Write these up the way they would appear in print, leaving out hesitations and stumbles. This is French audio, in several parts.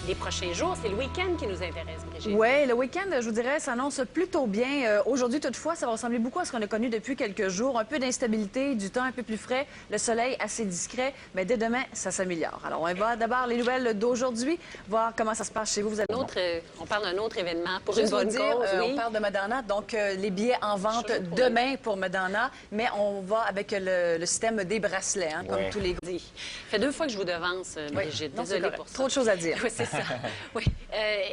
les prochains jours. C'est le week-end qui nous intéresse, Brigitte. Oui, le week-end, je vous dirais, s'annonce plutôt bien. Aujourd'hui, toutefois, ça va ressembler beaucoup à ce qu'on a connu depuis quelques jours. Un peu d'instabilité, du temps un peu plus frais, le soleil assez discret, mais dès demain, ça s'améliore. Alors, on va d'abord les nouvelles d'aujourd'hui, voir comment ça se passe chez vous. Vous allez... On parle d'un autre événement pour Juste une bonne vous dire, cause. Oui. on parle de Madonna, donc les billets en vente demain pour Madonna, mais on va avec le système des bracelets, hein, comme tous les groupes. Ça fait 2 fois que je vous devance, Brigitte. Non, Désolée pour ça. Trop de choses à dire. Oui, c'est ça. Oui.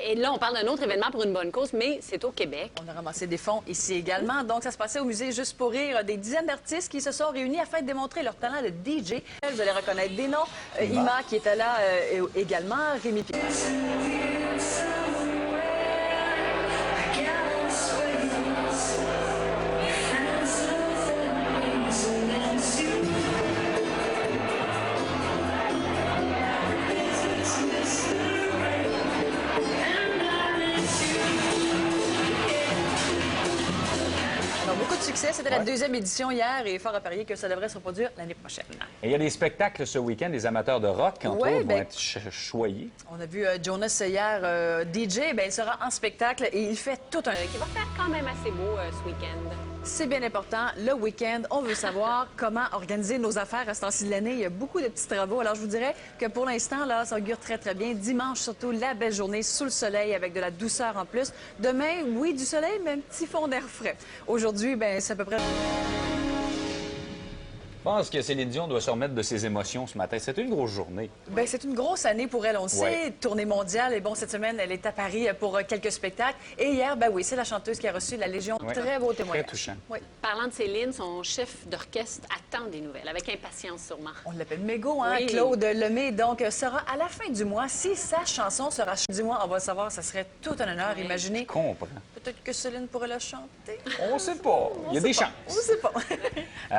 Et là, on parle d'un autre événement pour une bonne cause, mais c'est au Québec. On a ramassé des fonds ici également. Donc, ça se passait au musée Juste pour rire. Des dizaines d'artistes qui se sont réunis afin de démontrer leur talent de DJ. Vous allez reconnaître des noms. Ima qui était là également. Rémi Pierre. Beaucoup de succès. C'était la deuxième édition hier et fort à parier que ça devrait se reproduire l'année prochaine. Et il y a des spectacles ce week-end, des amateurs de rock, entre autres, vont être choyés. On a vu Jonas hier, DJ, il sera en spectacle et il fait tout un... Qui va faire quand même assez beau ce week-end. C'est bien important. Le week-end, on veut savoir comment organiser nos affaires à ce temps-ci de l'année. Il y a beaucoup de petits travaux. Alors, je vous dirais que pour l'instant, là, ça augure très, très bien. Dimanche, surtout, la belle journée sous le soleil avec de la douceur en plus. Demain, oui, du soleil, mais un petit fond d'air frais. Aujourd'hui, c'est à peu près... Je pense que Céline Dion doit se remettre de ses émotions ce matin. C'était une grosse journée. C'est une grosse année pour elle, on le sait. Tournée mondiale. Et bon, cette semaine, elle est à Paris pour quelques spectacles. Et hier, c'est la chanteuse qui a reçu la Légion. Très beau témoignage. Très touchant. Oui. Parlant de Céline, son chef d'orchestre attend des nouvelles, avec impatience sûrement. On l'appelle Mégo, hein? Oui. Claude Lemay. Donc, sera à la fin du mois. Si sa chanson sera du mois, on va le savoir, ça serait tout un honneur. Imaginez. Je comprends. Peut-être que Céline pourrait la chanter. On sait pas. Il y a des chances. On sait pas.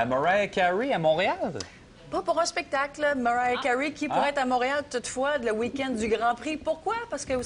Mariah Carey à Montréal? Pas pour un spectacle, Mariah Carey, qui pourrait être à Montréal toutefois le week-end du Grand Prix. Pourquoi? Parce que vous savez,